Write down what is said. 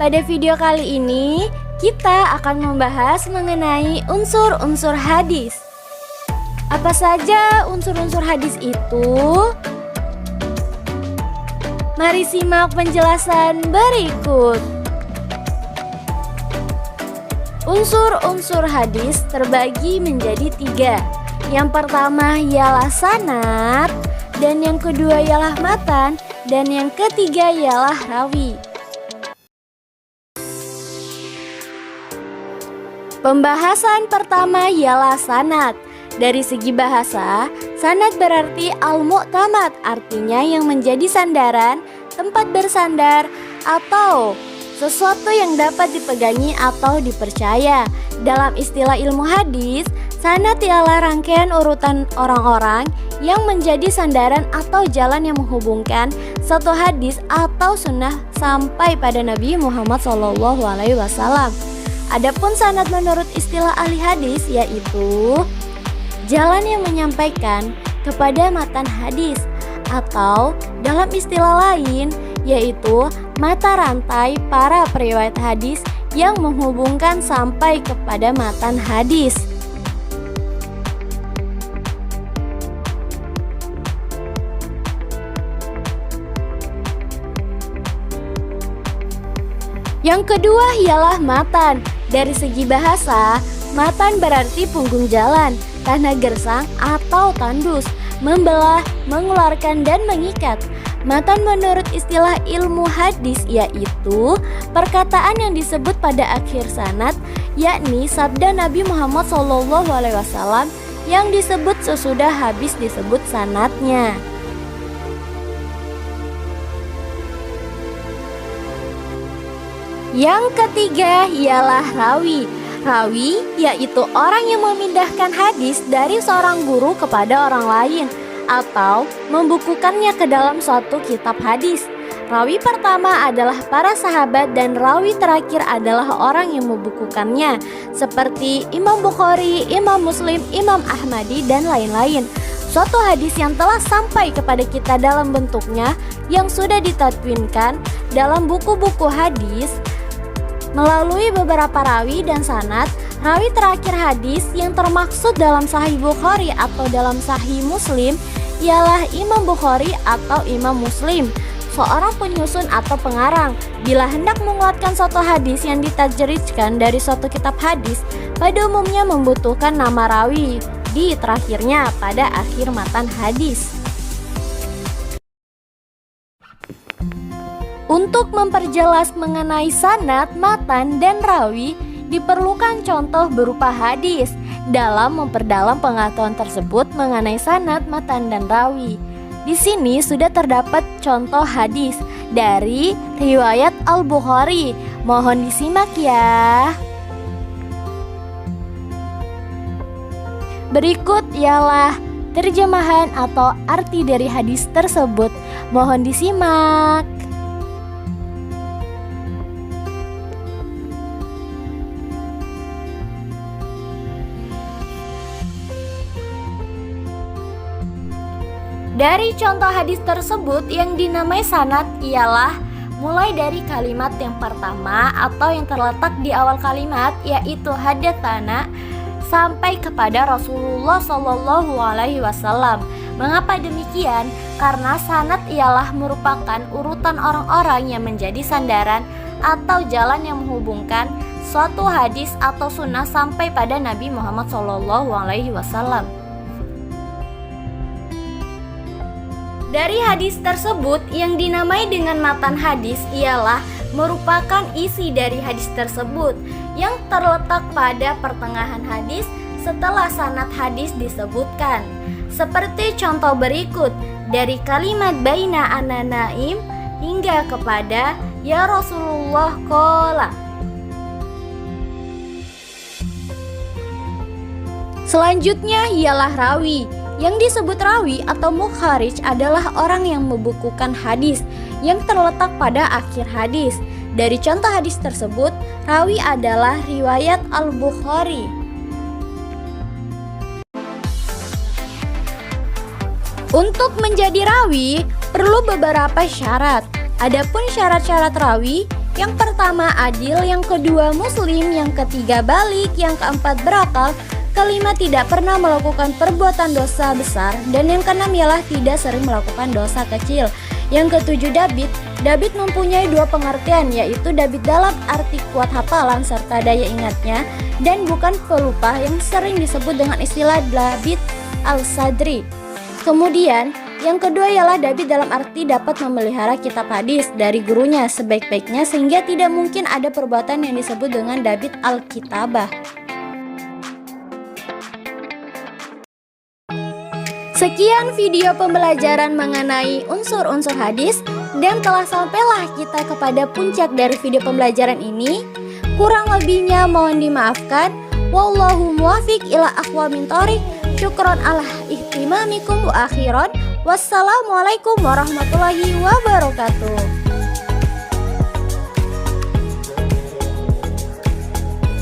Pada video kali ini, kita akan membahas mengenai unsur-unsur hadis. Apa saja unsur-unsur hadis itu? Mari simak penjelasan berikut. Unsur-unsur hadis terbagi menjadi 3. Yang pertama ialah sanad, dan yang kedua ialah matan, dan yang ketiga ialah rawi. Pembahasan pertama ialah sanad. Dari segi bahasa, sanad berarti al-mu'tamad, artinya yang menjadi sandaran, tempat bersandar, atau sesuatu yang dapat dipegangi atau dipercaya. Dalam istilah ilmu hadis, sanad ialah rangkaian urutan orang-orang yang menjadi sandaran atau jalan yang menghubungkan satu hadis atau sunnah sampai pada Nabi Muhammad SAW. Adapun sanad menurut istilah ahli hadis yaitu jalan yang menyampaikan kepada matan hadis, atau dalam istilah lain yaitu mata rantai para periwayat hadis yang menghubungkan sampai kepada matan hadis. Yang kedua ialah matan. Dari segi bahasa, matan berarti punggung jalan, tanah gersang atau tandus, membelah, mengeluarkan dan mengikat. Matan menurut istilah ilmu hadis yaitu perkataan yang disebut pada akhir sanad, yakni sabda Nabi Muhammad SAW yang disebut sesudah habis disebut sanadnya. Yang ketiga ialah rawi. Rawi yaitu orang yang memindahkan hadis dari seorang guru kepada orang lain atau membukukannya ke dalam suatu kitab hadis. Rawi pertama adalah para sahabat dan rawi terakhir adalah orang yang membukukannya, seperti Imam Bukhari, Imam Muslim, Imam Ahmadi, dan lain-lain. Suatu hadis yang telah sampai kepada kita dalam bentuknya yang sudah ditadwinkan dalam buku-buku hadis melalui beberapa rawi dan sanad. Rawi terakhir hadis yang termaksud dalam Sahih Bukhari atau dalam Sahih Muslim ialah Imam Bukhari atau Imam Muslim, seorang penyusun atau pengarang. Bila hendak menguatkan suatu hadis yang ditajridkan dari suatu kitab hadis, pada umumnya membutuhkan nama rawi di terakhirnya pada akhir matan hadis. Untuk memperjelas mengenai sanad, matan, dan rawi, diperlukan contoh berupa hadis. Dalam memperdalam pengetahuan tersebut mengenai sanad, matan, dan rawi, di sini sudah terdapat contoh hadis dari riwayat Al-Bukhari. Mohon disimak ya. Berikut ialah terjemahan atau arti dari hadis tersebut. Mohon disimak. Dari contoh hadis tersebut yang dinamai sanad ialah mulai dari kalimat yang pertama atau yang terletak di awal kalimat yaitu hadatsana sampai kepada Rasulullah SAW. Mengapa demikian? Karena sanad ialah merupakan urutan orang-orang yang menjadi sandaran atau jalan yang menghubungkan suatu hadis atau sunnah sampai pada Nabi Muhammad SAW. Dari hadis tersebut yang dinamai dengan matan hadis ialah merupakan isi dari hadis tersebut yang terletak pada pertengahan hadis setelah sanad hadis disebutkan. Seperti contoh berikut, dari kalimat baina ana naim hingga kepada ya Rasulullah qala. Selanjutnya ialah rawi. Yang disebut rawi atau mukharij adalah orang yang membukukan hadis yang terletak pada akhir hadis. Dari contoh hadis tersebut, rawi adalah riwayat Al-Bukhari. Untuk menjadi rawi perlu beberapa syarat. Adapun syarat-syarat rawi Yang pertama adil, yang kedua muslim, yang ketiga balik, yang keempat berakal, kelima tidak pernah melakukan perbuatan dosa besar, dan yang keenam ialah tidak sering melakukan dosa kecil. Yang ketujuh David. David mempunyai dua pengertian, yaitu David dalam arti kuat hafalan serta daya ingatnya, dan bukan pelupa yang sering disebut dengan istilah David al-Sadri. Kemudian yang kedua ialah David dalam arti dapat memelihara kitab hadis dari gurunya sebaik-baiknya, sehingga tidak mungkin ada perbuatan yang disebut dengan David al-Kitabah. Sekian video pembelajaran mengenai unsur-unsur hadis, dan telah sampailah kita kepada puncak dari video pembelajaran ini. Kurang lebihnya mohon dimaafkan. Wallahu muwafiq ila aqwamit thoriq. Syukron ala ihtimamikum wa akhiran. Wassalamualaikum warahmatullahi wabarakatuh.